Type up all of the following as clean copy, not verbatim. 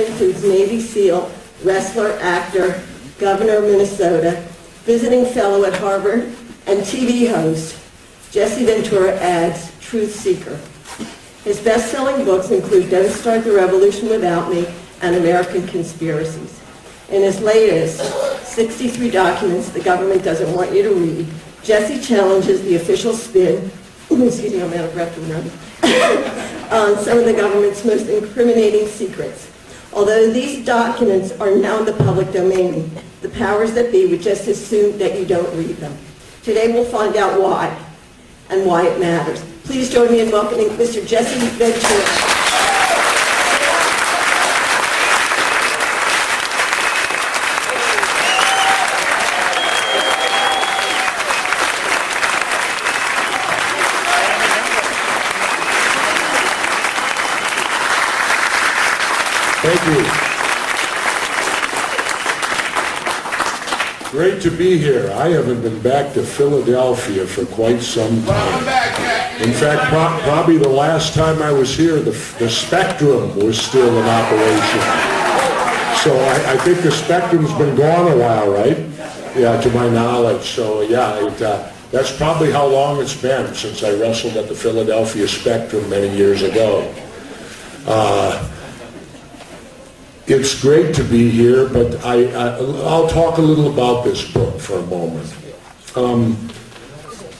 Includes Navy SEAL, wrestler, actor, governor of Minnesota, visiting fellow at Harvard, and TV host. Jesse Ventura adds Truth Seeker. His best-selling books include Don't Start the Revolution Without Me and American Conspiracies. In his latest, 63 Documents the Government Doesn't Want You to Read, Jesse challenges the official spin, excuse me, I'm out of breath from running, on some of the government's most incriminating secrets. Although these documents are now in the public domain, the powers that be would just as soon that you don't read them. Today we'll find out why and why it matters. Please join me in welcoming Mr. Jesse Ventura. Thank you. Great to be here. I haven't been back to Philadelphia for quite some time. In fact, probably the last time I was here, the Spectrum was still in operation. So I think the Spectrum's been gone a while, right? Yeah, to my knowledge. So yeah, that's probably how long it's been since I wrestled at the Philadelphia Spectrum many years ago. It's great to be here, but I'll talk a little about this book for a moment.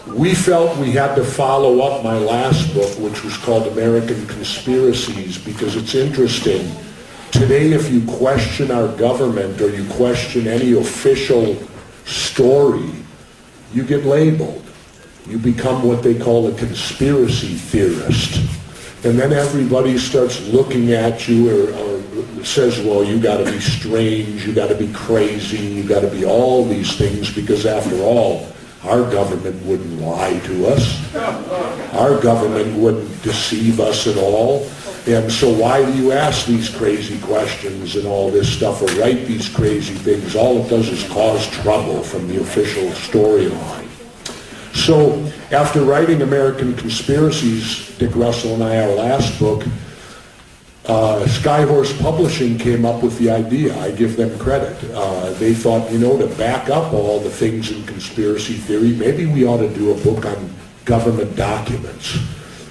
We felt we had to follow up my last book, which was called American Conspiracies, because it's interesting. Today, if you question our government or you question any official story, you get labeled. You become what they call a conspiracy theorist. And then everybody starts looking at you or says, well, you got to be strange, you got to be crazy, you got to be all these things, because after all, our government wouldn't lie to us. Our government wouldn't deceive us at all. And so why do you ask these crazy questions and all this stuff or write these crazy things? All it does is cause trouble from the official storyline. So after writing American Conspiracies, Dick Russell and I, our last book, Skyhorse Publishing came up with the idea. I give them credit. They thought, to back up all the things in conspiracy theory, maybe we ought to do a book on government documents.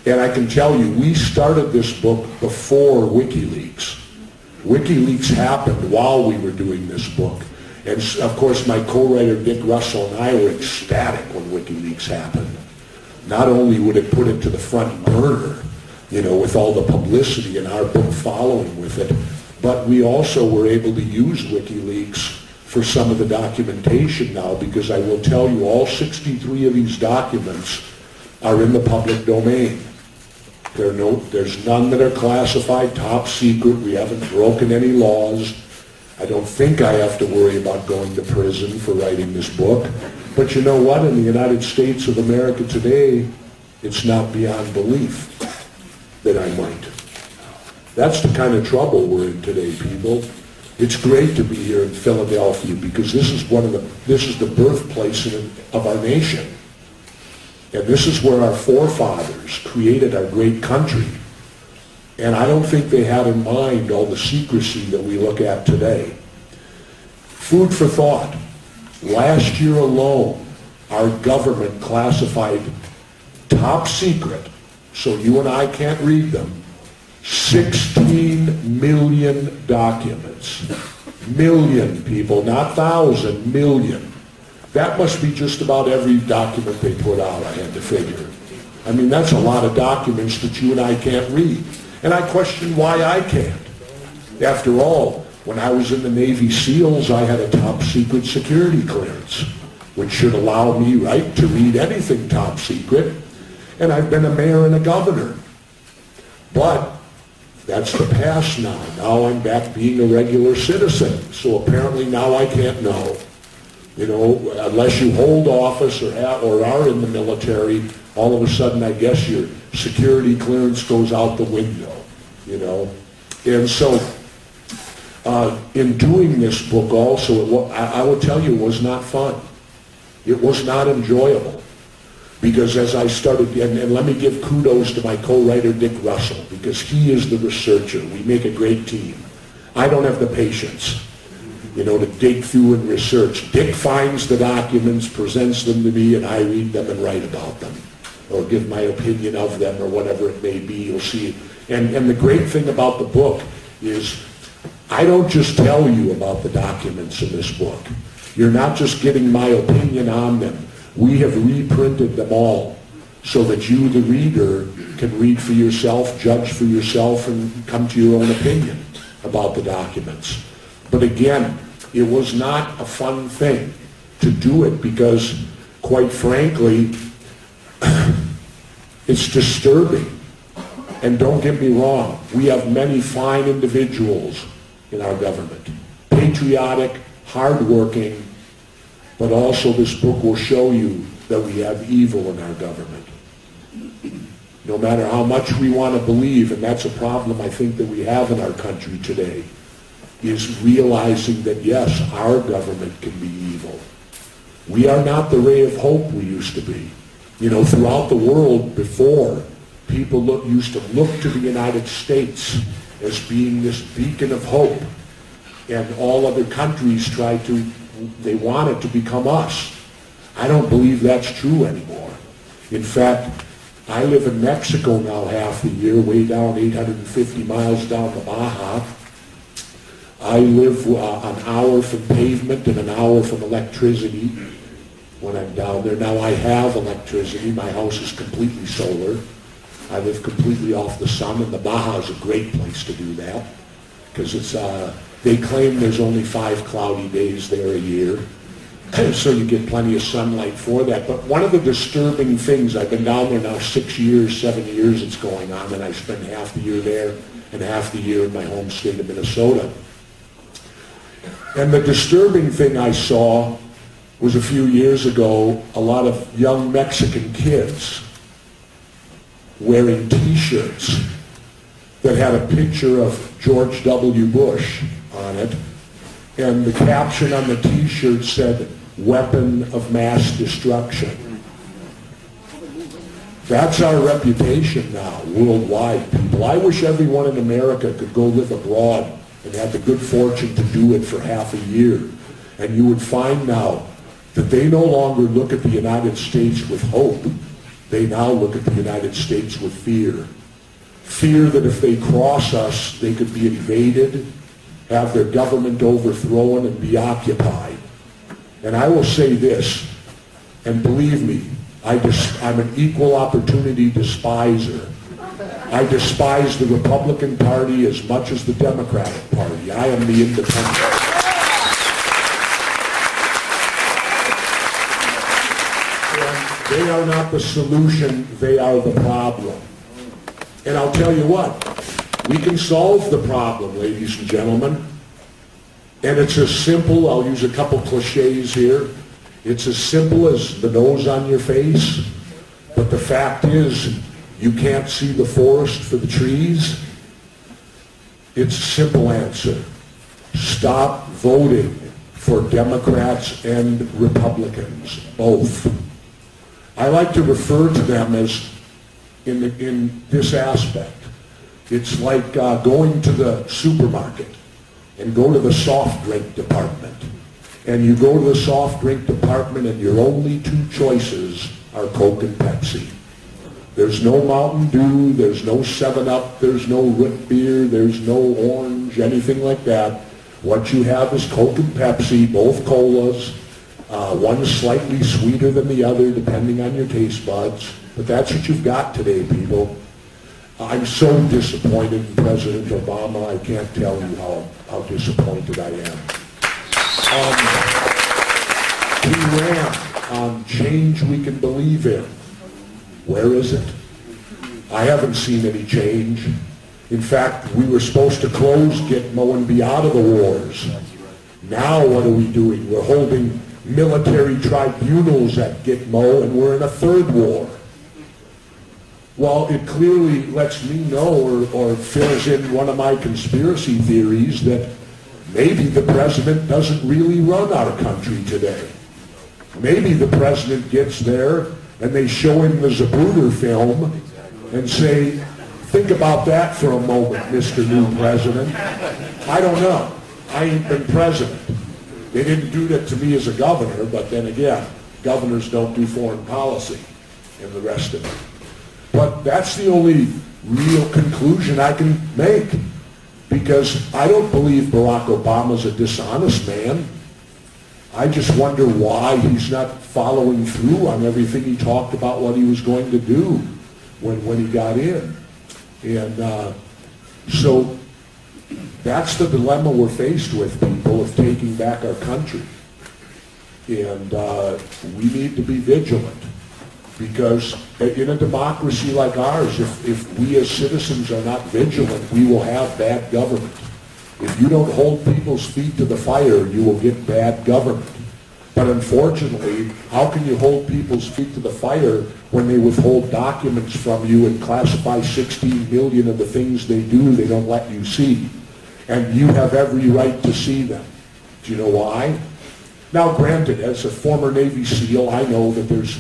And I can tell you, we started this book before WikiLeaks. WikiLeaks happened while we were doing this book. And of course, my co-writer Dick Russell and I were ecstatic when WikiLeaks happened. Not only would it put it to the front burner, with all the publicity and our book following with it, but we also were able to use WikiLeaks for some of the documentation now, because I will tell you, all 63 of these documents are in the public domain. There's none that are classified, top secret. We haven't broken any laws. I don't think I have to worry about going to prison for writing this book. But you know what? In the United States of America today, it's not beyond belief that I might. That's the kind of trouble we're in today, people. It's great to be here in Philadelphia, because this is the birthplace of our nation. And this is where our forefathers created our great country. And I don't think they had in mind all the secrecy that we look at today. Food for thought. Last year alone, our government classified top secret, so you and I can't read them, 16 million documents. Million, people, not thousand, million. That must be just about every document they put out, I had to figure. I mean, that's a lot of documents that you and I can't read. And I question why I can't. After all, when I was in the Navy SEALs, I had a top secret security clearance, which should allow me, right, to read anything top secret. And I've been a mayor and a governor. But that's the past now. Now I'm back being a regular citizen. So apparently now I can't know. Unless you hold office or are in the military, all of a sudden I guess your security clearance goes out the window, And so in doing this book also, I will tell you, it was not fun. It was not enjoyable. Because as I started, and let me give kudos to my co-writer Dick Russell, because he is the researcher. We make a great team. I don't have the patience, to dig through and research. Dick finds the documents, presents them to me, and I read them and write about them, or give my opinion of them, or whatever it may be. You'll see. And the great thing about the book is I don't just tell you about the documents in this book. You're not just getting my opinion on them. We have reprinted them all so that you, the reader, can read for yourself, judge for yourself, and come to your own opinion about the documents. But again, it was not a fun thing to do it because, quite frankly, it's disturbing. And don't get me wrong, we have many fine individuals in our government. Patriotic, hardworking, but also this book will show you that we have evil in our government. No matter how much we want to believe, and that's a problem I think that we have in our country today, is realizing that yes, our government can be evil. We are not the ray of hope we used to be. Throughout the world before, people used to look to the United States as being this beacon of hope, and all other countries they wanted to become us. I don't believe that's true anymore. In fact, I live in Mexico now half the year, way down 850 miles down the Baja. I live an hour from pavement and an hour from electricity when I'm down there. Now I have electricity. My house is completely solar. I live completely off the sun, and the Baja is a great place to do that because they claim there's only 5 cloudy days there a year, so you get plenty of sunlight for that. But one of the disturbing things, I've been down there now 6 years, 7 years it's going on, and I spend half the year there and half the year in my home state of Minnesota. And the disturbing thing I saw was a few years ago, a lot of young Mexican kids wearing T-shirts that had a picture of George W. Bush on it, and the caption on the T-shirt said, "Weapon of mass destruction." That's our reputation now, worldwide, people. I wish everyone in America could go live abroad and have the good fortune to do it for half a year. And you would find now that they no longer look at the United States with hope. They now look at the United States with fear. Fear that if they cross us, they could be invaded, have their government overthrown, and be occupied. And I will say this, and believe me, I'm an equal opportunity despiser. I despise the Republican Party as much as the Democratic Party. I am the independent. They are not the solution, they are the problem. And I'll tell you what, we can solve the problem, ladies and gentlemen. And it's as simple, I'll use a couple cliches here, it's as simple as the nose on your face, but the fact is, you can't see the forest for the trees. It's a simple answer. Stop voting for Democrats and Republicans, both. I like to refer to them as, in this aspect, it's like going to the supermarket and go to the soft drink department. And you go to the soft drink department and your only 2 choices are Coke and Pepsi. There's no Mountain Dew, there's no 7-Up, there's no root beer, there's no orange, anything like that. What you have is Coke and Pepsi, both colas. One slightly sweeter than the other, depending on your taste buds. But that's what you've got today, people. I'm so disappointed in President Obama, I can't tell you how disappointed I am. He ran on change we can believe in. Where is it? I haven't seen any change. In fact, we were supposed to close Gitmo and be out of the wars. Now what are we doing? We're holding military tribunals at Gitmo, and we're in a 3rd war. Well, it clearly lets me know, or fills in one of my conspiracy theories, that maybe the president doesn't really run our country today. Maybe the president gets there and they show him the Zapruder film and say, think about that for a moment, Mr. New President. I don't know. I ain't been president. They didn't do that to me as a governor, but then again, governors don't do foreign policy and the rest of it. But that's the only real conclusion I can make, because I don't believe Barack Obama's a dishonest man. I just wonder why he's not following through on everything he talked about what he was going to do when he got in. And so that's the dilemma we're faced with, people, of taking back our country. And we need to be vigilant, because in a democracy like ours, if we as citizens are not vigilant, we will have bad government. If you don't hold people's feet to the fire, you will get bad government. But unfortunately, how can you hold people's feet to the fire when they withhold documents from you and classify 16 million of the things they do they don't let you see? And you have every right to see them. Do you know why? Now, granted, as a former Navy SEAL, I know that there's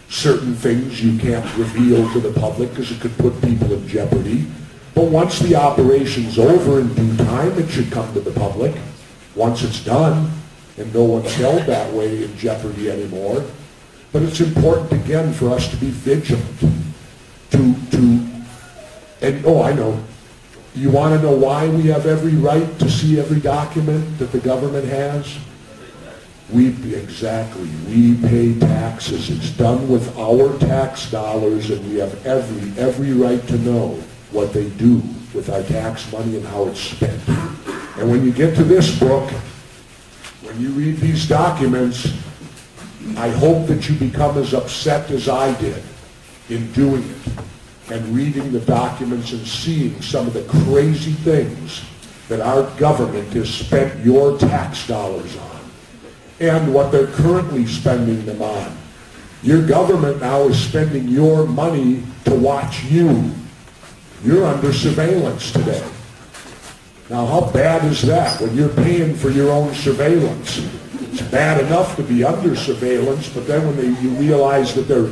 certain things you can't reveal to the public because it could put people in jeopardy. But once the operation's over, in due time, it should come to the public. Once it's done, and no one's held that way in jeopardy anymore. But it's important, again, for us to be vigilant. And I know. You want to know why we have every right to see every document that the government has? We pay taxes. It's done with our tax dollars, and we have every right to know what they do with our tax money and how it's spent. And when you get to this book, when you read these documents, I hope that you become as upset as I did in doing it and reading the documents and seeing some of the crazy things that our government has spent your tax dollars on and what they're currently spending them on. Your government now is spending your money to watch you. You're under surveillance today. Now, how bad is that when you're paying for your own surveillance? It's bad enough to be under surveillance, but then when you realize that they're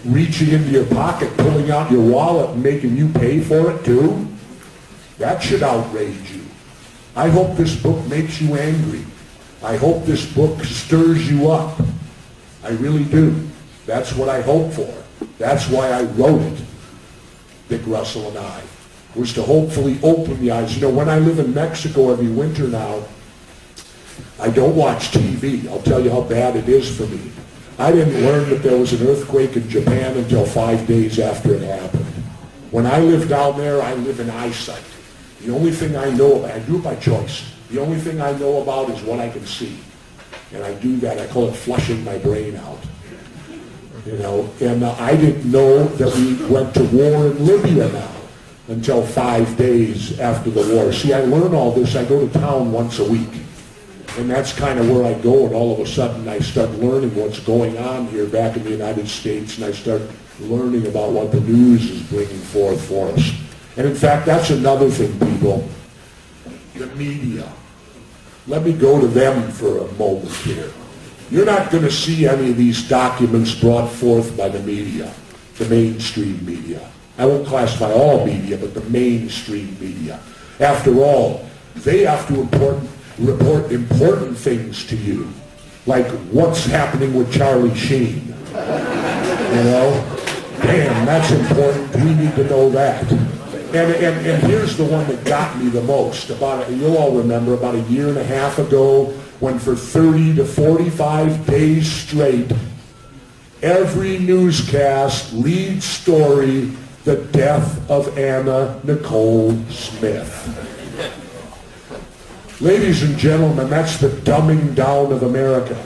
reaching into your pocket, pulling out your wallet, and making you pay for it too, that should outrage you. I hope this book makes you angry. I hope this book stirs you up. I really do. That's what I hope for. That's why I wrote it, Dick Russell and I, was to hopefully open the eyes. You know, when I live in Mexico every winter now, I don't watch TV. I'll tell you how bad it is for me. I didn't learn that there was an earthquake in Japan until 5 days after it happened. When I live down there, I live in eyesight. The only thing I know about, I do it by choice. The only thing I know about is what I can see. And I do that. I call it flushing my brain out. You know, and I didn't know that we went to war in Libya now until 5 days after the war. See, I learn all this. I go to town once a week. And that's kind of where I go, and all of a sudden I start learning what's going on here back in the United States, and I start learning about what the news is bringing forth for us. And in fact, that's another thing, people. The media. Let me go to them for a moment here. You're not going to see any of these documents brought forth by the media, the mainstream media. I won't classify all media, but the mainstream media. After all, they have to report important things to you, like what's happening with Charlie Sheen. You know? Damn, that's important. We need to know that. And here's the one that got me the most. You'll all remember about a year and a half ago when for 30 to 45 days straight, every newscast lead story, the death of Anna Nicole Smith. Ladies and gentlemen, that's the dumbing down of America.